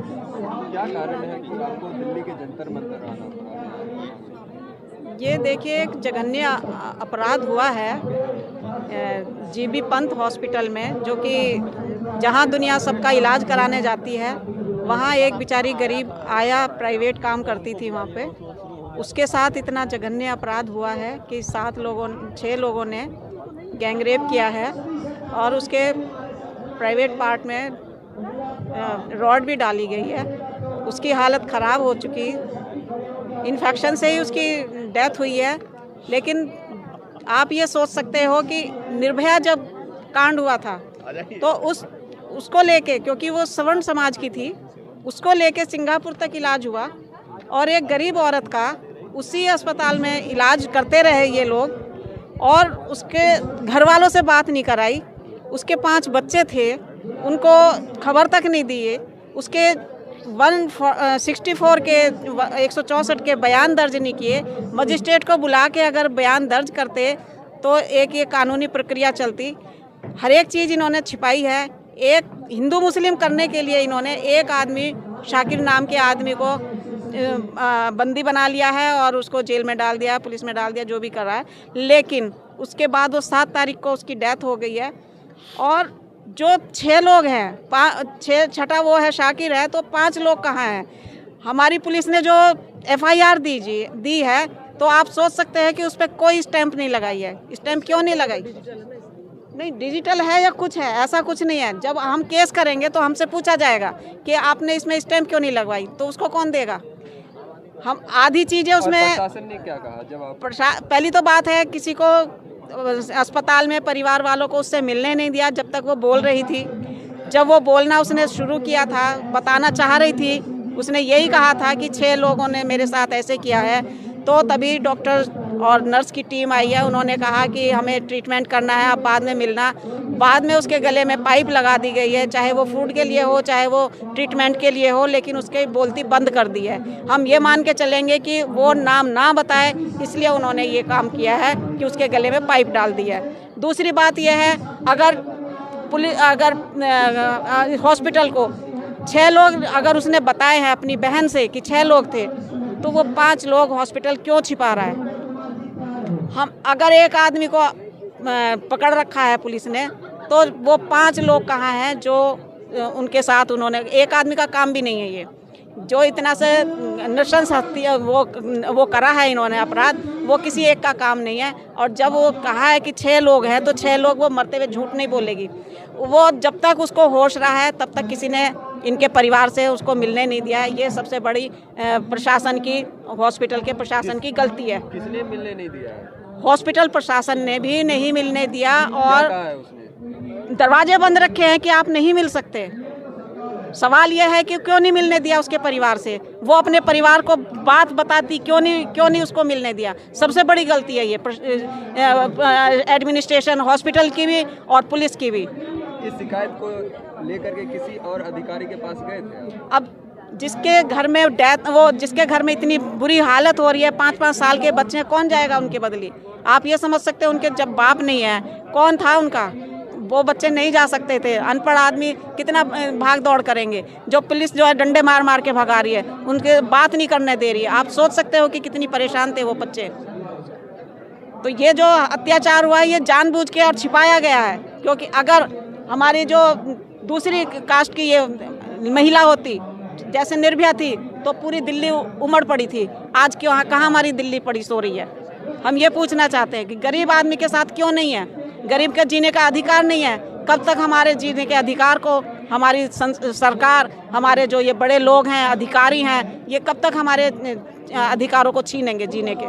क्या कारण है कि आपको दिल्ली के जंतर मंतर आना पड़ा? ये देखिए, एक जघन्य अपराध हुआ है जीबी पंत हॉस्पिटल में, जो कि जहां दुनिया सबका इलाज कराने जाती है, वहां एक बेचारी गरीब आया, प्राइवेट काम करती थी वहां पे। उसके साथ इतना जघन्य अपराध हुआ है कि 6 लोगों ने गैंगरेप किया है और उसके प्राइवेट पार्ट में रॉड भी डाली गई है। उसकी हालत ख़राब हो चुकी, इन्फेक्शन से ही उसकी डेथ हुई है। लेकिन आप ये सोच सकते हो कि निर्भया जब कांड हुआ था तो उसको लेके, क्योंकि वो सवर्ण समाज की थी, उसको लेके सिंगापुर तक इलाज हुआ और एक गरीब औरत का उसी अस्पताल में इलाज करते रहे ये लोग, और उसके घर वालों से बात नहीं कराई। उसके 5 बच्चे थे, उनको खबर तक नहीं दिए। उसके 164 के 164 के बयान दर्ज नहीं किए। मजिस्ट्रेट को बुला के अगर बयान दर्ज करते तो एक ये कानूनी प्रक्रिया चलती। हर एक चीज़ इन्होंने छिपाई है। एक हिंदू मुस्लिम करने के लिए इन्होंने एक आदमी, शाकिर नाम के आदमी को बंदी बना लिया है और उसको जेल में डाल दिया, पुलिस में डाल दिया, जो भी कर रहा है। लेकिन उसके बाद वो 7 तारीख को उसकी डेथ हो गई है। और जो 6 लोग हैं, छठा वो है शाकिर है, तो 5 लोग कहाँ हैं? हमारी पुलिस ने जो FIR दी है, तो आप सोच सकते हैं कि उस पर कोई स्टैंप नहीं लगाई है। स्टैंप क्यों नहीं लगाई? नहीं, डिजिटल है या कुछ है, ऐसा कुछ नहीं है। जब हम केस करेंगे तो हमसे पूछा जाएगा कि आपने इसमें स्टैंप क्यों नहीं लगवाई, तो उसको कौन देगा? हम आधी चीज़ें उसमें। प्रशासन ने क्या कहा जब आप? पहली तो बात है, किसी को अस्पताल में परिवार वालों को उससे मिलने नहीं दिया जब तक वो बोल रही थी। जब वो बोलना उसने शुरू किया था, बताना चाह रही थी, उसने यही कहा था कि 6 लोगों ने मेरे साथ ऐसे किया है, तो तभी डॉक्टर और नर्स की टीम आई है। उन्होंने कहा कि हमें ट्रीटमेंट करना है, आप बाद में मिलना। बाद में उसके गले में पाइप लगा दी गई है, चाहे वो फूड के लिए हो, चाहे वो ट्रीटमेंट के लिए हो, लेकिन उसके बोलती बंद कर दी है। हम ये मान के चलेंगे कि वो नाम ना बताए, इसलिए उन्होंने ये काम किया है कि उसके गले में पाइप डाल दी है। दूसरी बात यह है, अगर हॉस्पिटल को 6 लोग अगर उसने बताए हैं अपनी बहन से कि 6 लोग थे, तो वो 5 लोग हॉस्पिटल क्यों छिपा रहा है? हम अगर एक आदमी को पकड़ रखा है पुलिस ने, तो वो 5 लोग कहाँ हैं जो उनके साथ उन्होंने, एक आदमी का काम भी नहीं है ये, जो इतना से नृशंस हत्या वो करा है इन्होंने अपराध, वो किसी एक का काम नहीं है। और जब वो कहा है कि 6 लोग हैं, तो 6 लोग, वो मरते हुए झूठ नहीं बोलेगी। वो जब तक उसको होश रहा है तब तक किसी ने इनके परिवार से उसको मिलने नहीं दिया है। ये सबसे बड़ी प्रशासन की, हॉस्पिटल के प्रशासन की गलती है। किसने मिलने नहीं दिया है? हॉस्पिटल प्रशासन ने भी नहीं मिलने दिया, और क्या कहा है उसने? दरवाजे बंद रखे हैं कि आप नहीं मिल सकते। सवाल यह है कि क्यों नहीं मिलने दिया उसके परिवार से? वो अपने परिवार को बात बताती, क्यों नहीं उसको मिलने दिया? सबसे बड़ी गलती है ये एडमिनिस्ट्रेशन, हॉस्पिटल की भी और पुलिस की भी। इस शिकायत को लेकर के किसी और अधिकारी के पास गए थे? अब जिसके घर में जिसके घर में इतनी बुरी हालत हो रही है, 5-5 साल के बच्चे हैं, कौन जाएगा उनके बदले? आप ये समझ सकते हैं, उनके जब बाप नहीं है, कौन था उनका? वो बच्चे नहीं जा सकते थे। अनपढ़ आदमी कितना भाग दौड़ करेंगे? जो पुलिस जो है डंडे मार मार के भगा रही है, उनके बात नहीं करने दे रही है। आप सोच सकते हो कि कितनी परेशान थे वो बच्चे। तो ये जो अत्याचार हुआ है, ये जानबूझ के और छिपाया गया है। क्योंकि अगर हमारी जो दूसरी कास्ट की ये महिला होती, जैसे निर्भया थी, तो पूरी दिल्ली उमड़ पड़ी थी। आज क्यों, कहाँ हमारी दिल्ली पड़ी सो रही है? हम ये पूछना चाहते हैं कि गरीब आदमी के साथ क्यों नहीं है? गरीब के जीने का अधिकार नहीं है? कब तक हमारे जीने के अधिकार को हमारी सरकार, हमारे जो ये बड़े लोग हैं, अधिकारी हैं, ये कब तक हमारे अधिकारों को छीनेंगे जीने के?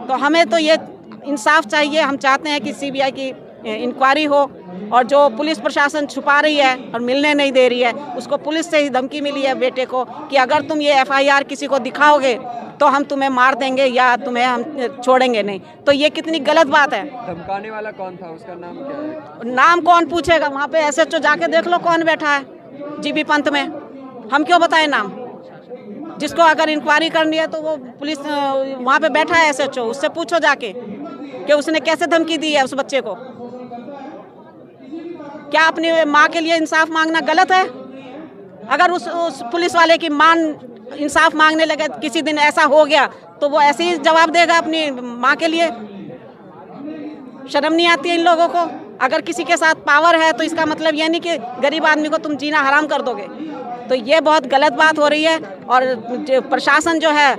तो हमें तो ये इंसाफ चाहिए। हम चाहते हैं कि CBI की इंक्वायरी हो, और जो पुलिस प्रशासन छुपा रही है और मिलने नहीं दे रही है, उसको पुलिस से ही धमकी मिली है बेटे को कि अगर तुम ये FIR किसी को दिखाओगे तो हम तुम्हें मार देंगे या तुम्हें हम छोड़ेंगे नहीं। तो ये कितनी गलत बात है। धमकाने वाला कौन था? उसका नाम क्या है? नाम कौन पूछेगा? वहाँ पे SHO जाके देख लो कौन बैठा है जीबी पंत में। हम क्यों बताएं नाम? जिसको अगर इंक्वायरी करनी है तो वो पुलिस वहाँ पे बैठा है SHO, उससे पूछो जाके कि उसने कैसे धमकी दी है उस बच्चे को। क्या अपनी माँ के लिए इंसाफ मांगना गलत है? अगर उस पुलिस वाले की इंसाफ मांगने लगे, किसी दिन ऐसा हो गया तो वो ऐसे ही जवाब देगा अपनी माँ के लिए। शर्म नहीं आती है इन लोगों को? अगर किसी के साथ पावर है तो इसका मतलब ये नहीं कि गरीब आदमी को तुम जीना हराम कर दोगे। तो ये बहुत गलत बात हो रही है। और प्रशासन जो है,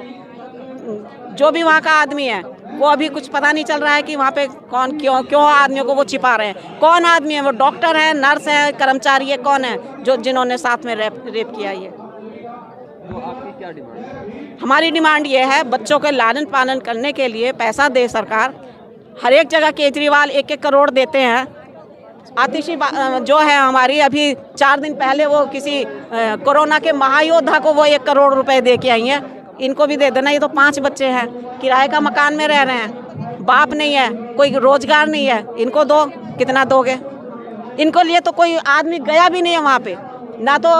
जो भी वहाँ का आदमी है, वो अभी कुछ पता नहीं चल रहा है कि वहाँ पे कौन क्यों आदमियों को वो छिपा रहे हैं। कौन आदमी है वो? डॉक्टर है, नर्स है, कर्मचारी है, कौन है जो जिन्होंने साथ में रेप किया? ये तो आपकी क्या डिमांड है? हमारी डिमांड ये है, बच्चों के लालन पालन करने के लिए पैसा दे सरकार। हर एक जगह केजरीवाल 1-1 करोड़ देते हैं। आतिशी जो है हमारी, अभी 4 दिन पहले वो किसी कोरोना के महायोद्धा को वो 1 करोड़ रुपए दे के आई हैं। इनको भी दे देना। ये तो 5 बच्चे हैं, किराए का मकान में रह रहे हैं, बाप नहीं है, कोई रोजगार नहीं है, इनको दो। कितना दोगे? इनको लिए तो कोई आदमी गया भी नहीं है वहाँ पे, ना तो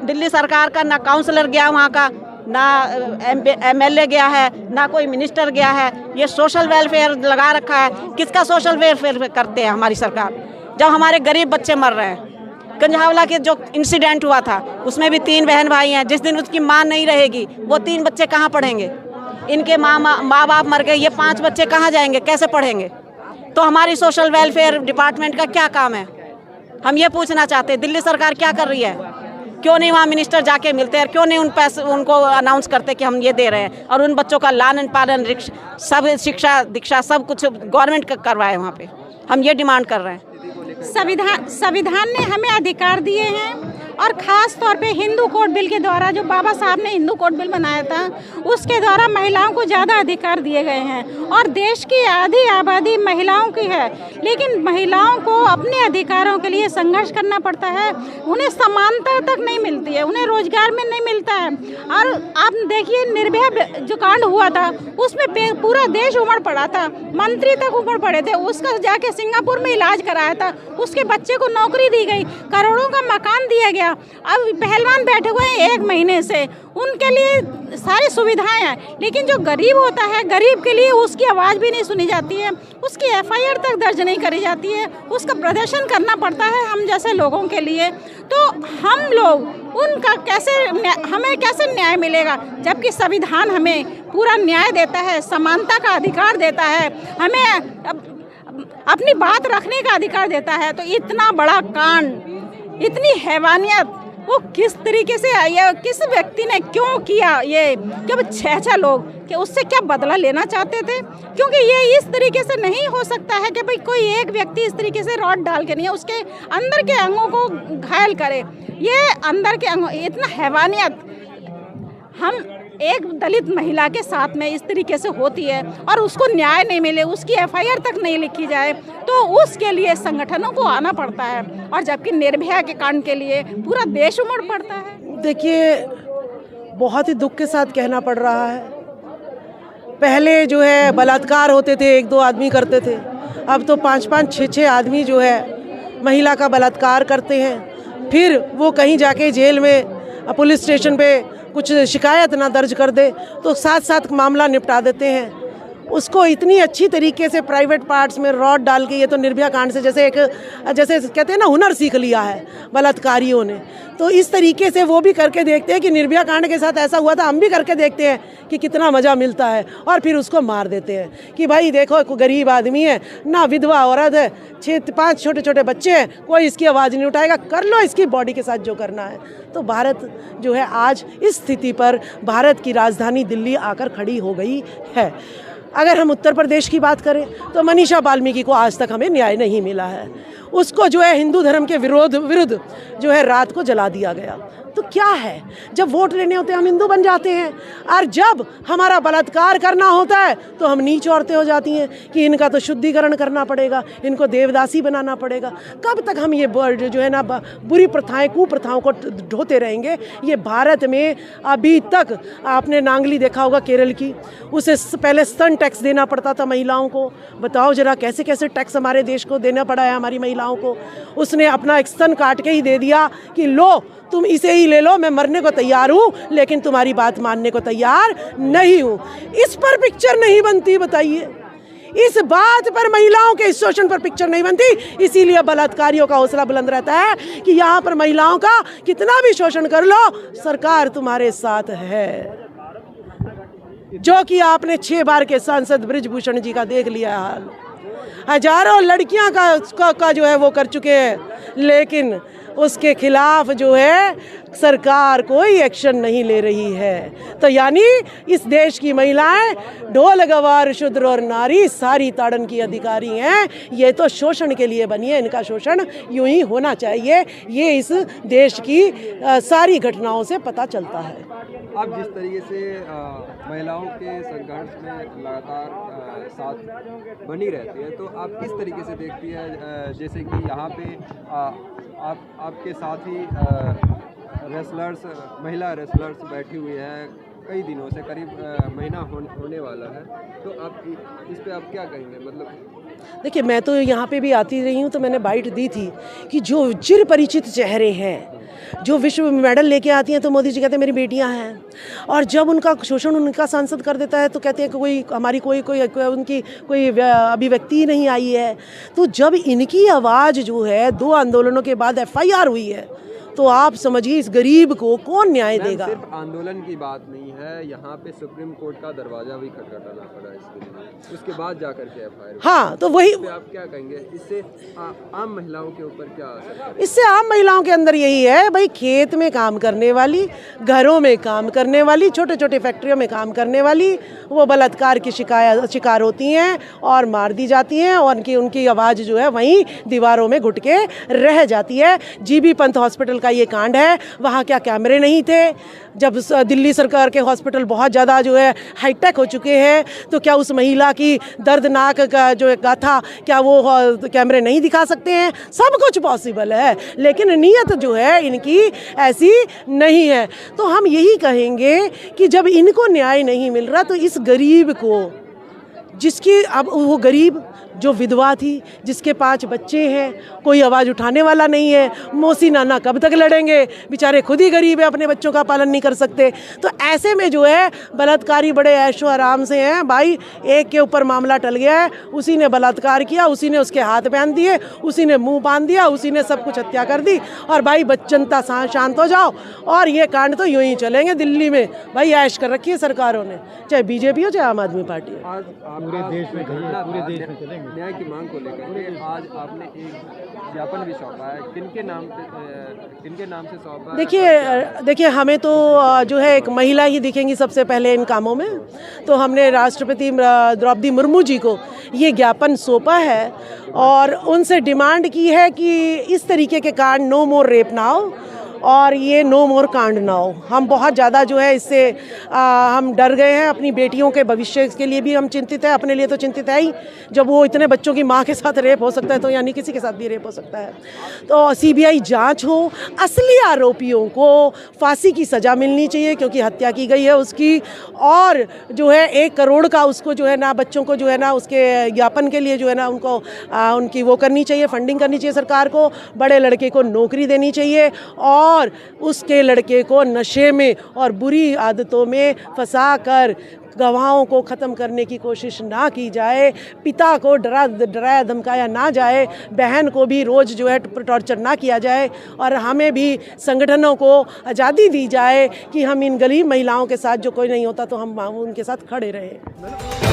दिल्ली सरकार का, ना काउंसलर गया वहाँ का, ना MLA गया है, ना कोई मिनिस्टर गया है। ये सोशल वेलफेयर लगा रखा है। किसका सोशल वेलफेयर करते हैं हमारी सरकार? जब हमारे गरीब बच्चे मर रहे हैं। गंजहावला के जो इंसिडेंट हुआ था उसमें भी 3 बहन भाई हैं। जिस दिन उसकी माँ नहीं रहेगी वो 3 बच्चे कहाँ पढ़ेंगे? इनके माँ बाप मर गए, ये 5 बच्चे कहाँ जाएंगे, कैसे पढ़ेंगे? तो हमारी सोशल वेलफेयर डिपार्टमेंट का क्या काम है? हम ये पूछना चाहते हैं, दिल्ली सरकार क्या कर रही है? क्यों नहीं वहाँ मिनिस्टर जाके मिलते हैं? क्यों नहीं उनको अनाउंस करते कि हम ये दे रहे हैं? और उन बच्चों का लालन पालन, सब शिक्षा दीक्षा सब कुछ गवर्नमेंट करवाए वहाँ पे। हम ये डिमांड कर रहे हैं। संविधान ने हमें अधिकार दिए हैं, और ख़ास तौर पे हिंदू कोड बिल के द्वारा, जो बाबा साहब ने हिंदू कोड बिल बनाया था, उसके द्वारा महिलाओं को ज़्यादा अधिकार दिए गए हैं। और देश की आधी आबादी महिलाओं की है, लेकिन महिलाओं को अपने अधिकारों के लिए संघर्ष करना पड़ता है। उन्हें समानता तक नहीं मिलती है, उन्हें रोजगार में नहीं मिलता है। और आप देखिए, निर्भया जो कांड हुआ था उसमें पूरा देश उमड़ पड़ा था, मंत्री तक उमड़ पड़े थे। उसका जाके सिंगापुर में इलाज कराया था, उसके बच्चे को नौकरी दी गई, करोड़ों का मकान दिया गया। अब पहलवान बैठे हुए हैं 1 महीने से, उनके लिए सारी सुविधाएं हैं, लेकिन जो गरीब होता है, गरीब के लिए उसकी आवाज़ भी नहीं सुनी जाती है, उसकी FIR तक दर्ज नहीं करी जाती है, उसका प्रदर्शन करना पड़ता है हम जैसे लोगों के लिए। तो हम लोग हमें कैसे न्याय मिलेगा, जबकि संविधान हमें पूरा न्याय देता है, समानता का अधिकार देता है, हमें अपनी बात रखने का अधिकार देता है। तो इतना बड़ा कांड, इतनी हैवानियत, वो किस तरीके से आई है, किस व्यक्ति ने क्यों किया? ये क्या 6 लोग कि उससे क्या बदला लेना चाहते थे? क्योंकि ये इस तरीके से नहीं हो सकता है कि भाई कोई एक व्यक्ति इस तरीके से रॉड डाल के नहीं, उसके अंदर के अंगों को घायल करे। ये अंदर के अंगों, इतना हैवानियत हम एक दलित महिला के साथ में इस तरीके से होती है और उसको न्याय नहीं मिले, उसकी FIR तक नहीं लिखी जाए, तो उसके लिए संगठनों को आना पड़ता है। और जबकि निर्भया के कांड के लिए पूरा देश उमड़ पड़ता है। देखिए, बहुत ही दुख के साथ कहना पड़ रहा है। पहले जो है बलात्कार होते थे, 1-2 आदमी करते थे, अब तो 5-5, 6-6 आदमी जो है महिला का बलात्कार करते हैं। फिर वो कहीं जाके जेल में, पुलिस स्टेशन पे कुछ शिकायत ना दर्ज कर दे तो साथ मामला निपटा देते हैं। उसको इतनी अच्छी तरीके से प्राइवेट पार्ट्स में रॉड डाल के, ये तो निर्भया कांड से जैसे कहते हैं ना, हुनर सीख लिया है बलात्कारियों ने। तो इस तरीके से वो भी करके देखते हैं कि निर्भया कांड के साथ ऐसा हुआ था, हम भी करके देखते हैं कि कितना मज़ा मिलता है, और फिर उसको मार देते हैं कि भाई देखो, गरीब आदमी है ना, विधवा औरत है, 5 छोटे बच्चे हैं, कोई इसकी आवाज़ नहीं उठाएगा, कर लो इसकी बॉडी के साथ जो करना है। तो भारत जो है आज इस स्थिति पर, भारत की राजधानी दिल्ली आकर खड़ी हो गई है। अगर हम उत्तर प्रदेश की बात करें तो मनीषा वाल्मीकि को आज तक हमें न्याय नहीं मिला है। उसको जो है हिंदू धर्म के विरुद्ध जो है रात को जला दिया गया। तो क्या है, जब वोट लेने होते हैं हम हिंदू बन जाते हैं, और जब हमारा बलात्कार करना होता है तो हम नीच औरतें हो जाती हैं कि इनका तो शुद्धिकरण करना पड़ेगा, इनको देवदासी बनाना पड़ेगा। कब तक हम ये जो है ना बुरी प्रथाएं, कुप्रथाओं को ढोते रहेंगे? ये भारत में अभी तक, आपने नांगली देखा होगा केरल की, उसे पहले स्तन टैक्स देना पड़ता था महिलाओं को। बताओ जरा कैसे कैसे टैक्स हमारे देश को देना पड़ा है हमारी महिलाओं को। उसने अपना एक स्तन काट के ही दे दिया कि लो तुम इसे ही ले लो, मैं मरने को तैयार हूँ लेकिन तुम्हारी बात मानने को तैयार नहीं हूँ। इस पर पिक्चर नहीं बनती, बताइए। इस बात पर महिलाओं के इस शोषण पर पिक्चर नहीं बनती। इसीलिए बलात्कारियों का हौसला बुलंद रहता है कि यहाँ पर महिलाओं का कितना भी शोषण कर लो, सरकार तुम्हारे साथ है। जो कि आपने 6 बार के सांसद बृजभूषण जी का देख लिया हाल। हजारों लड़कियां का जो है वो कर चुके हैं, लेकिन उसके खिलाफ जो है सरकार कोई एक्शन नहीं ले रही है। तो यानी इस देश की महिलाएं ढोल गवार शूद्र और नारी सारी ताड़न की अधिकारी हैं। ये तो शोषण के लिए बनी है, इनका शोषण यूं ही होना चाहिए। ये इस देश की सारी घटनाओं से पता चलता है। आप जिस तरीके से महिलाओं के संघर्ष में लगातार साथ बनी रहती है, तो आप किस तरीके से देखती है, जैसे कि यहाँ पे आपके साथ ही रेसलर्स, महिला रेसलर्स बैठी हुई है कई दिनों से, करीब महीना होने वाला है, तो आप इस पे आप क्या कहेंगे? मतलब देखिए, मैं तो यहाँ पे भी आती रही हूँ, तो मैंने बाइट दी थी कि जो चिर परिचित चेहरे हैं, जो विश्व मेडल लेके आती हैं, तो मोदी जी कहते हैं मेरी बेटियां हैं, और जब उनका शोषण उनका सांसद कर देता है तो कहते हैं कि कोई हमारी उनकी कोई अभिव्यक्ति ही नहीं आई है। तो जब इनकी आवाज़ जो है 2 आंदोलनों के बाद FIR हुई है, तो आप समझिए इस गरीब को कौन न्याय देगा। सिर्फ आंदोलन की बात नहीं है, यहाँ पे सुप्रीम कोर्ट का दरवाजा भी खटखटाना पड़ा इसके लिए, उसके बाद जाकर के FIR। हाँ, तो वही आप क्या कहेंगे, इससे आम महिलाओं के ऊपर क्या असर है? इससे आम महिलाओं के अंदर यही है भाई, खेत में काम करने वाली, घरों में काम करने वाली, छोटे छोटे फैक्ट्रियों में काम करने वाली, वो बलात्कार की शिकार होती हैं और मार दी जाती हैं, और उनकी आवाज़ जो है वहीं दीवारों में घुट के रह जाती है। GB पंत हॉस्पिटल का ये कांड है, वहाँ क्या कैमरे नहीं थे? जब दिल्ली सरकार के हॉस्पिटल बहुत ज़्यादा जो है हाईटेक हो चुके हैं, तो क्या उस महिला की दर्दनाक का जो गाथा क्या वो कैमरे नहीं दिखा सकते हैं? सब कुछ पॉसिबल है, लेकिन नीयत जो है इनकी ऐसी नहीं है। तो हम यही कहेंगे कि जब इनको न्याय नहीं मिल रहा, तो इस गरीब को, जिसकी अब वो गरीब जो विधवा थी, जिसके 5 बच्चे हैं, कोई आवाज़ उठाने वाला नहीं है। मौसी नाना कब तक लड़ेंगे? बेचारे खुद ही गरीब है, अपने बच्चों का पालन नहीं कर सकते। तो ऐसे में जो है बलात्कारी बड़े ऐशो आराम से हैं भाई। एक के ऊपर मामला टल गया है, उसी ने बलात्कार किया, उसी ने उसके हाथ बांध दिए, उसी ने मुंह बांध दिया, उसी ने सब कुछ हत्या कर दी, और भाई जनता शांत हो जाओ। और ये कांड तो यूं ही चलेंगे दिल्ली में भाई, ऐश कर रखी है सरकारों ने, चाहे BJP हो चाहे आम आदमी पार्टी हो। आज पूरे देश में चलेंगे न्याय की मांग को लेकर के आज आपने एक ज्ञापन भी सौंपा है, किनके नाम से सौंपा? देखिए हमें तो जो है एक महिला ही दिखेंगी सबसे पहले इन कामों में। तो हमने राष्ट्रपति द्रौपदी मुर्मू जी को ये ज्ञापन सौंपा है और उनसे डिमांड की है कि इस तरीके के कांड नो मोर रेप ना हो, और ये नो मोर कांड ना हो। हम बहुत ज़्यादा जो है इससे हम डर गए हैं। अपनी बेटियों के भविष्य के लिए भी हम चिंतित हैं, अपने लिए तो चिंतित है ही। जब वो इतने बच्चों की माँ के साथ रेप हो सकता है, तो यानी किसी के साथ भी रेप हो सकता है। तो CBI जांच हो, असली आरोपियों को फांसी की सज़ा मिलनी चाहिए, क्योंकि हत्या की गई है उसकी। और जो है 1 करोड़ का उसको जो है ना, बच्चों को जो है ना उसके ज्ञापन के लिए जो है ना उनको उनकी वो करनी चाहिए, फंडिंग करनी चाहिए सरकार को। बड़े लड़के को नौकरी देनी चाहिए, और उसके लड़के को नशे में और बुरी आदतों में फंसाकर गवाहों को ख़त्म करने की कोशिश ना की जाए। पिता को डराया धमकाया ना जाए, बहन को भी रोज़ जो है टॉर्चर ना किया जाए, और हमें भी संगठनों को आज़ादी दी जाए कि हम इन गरीब महिलाओं के साथ, जो कोई नहीं होता तो हम उनके साथ खड़े रहें।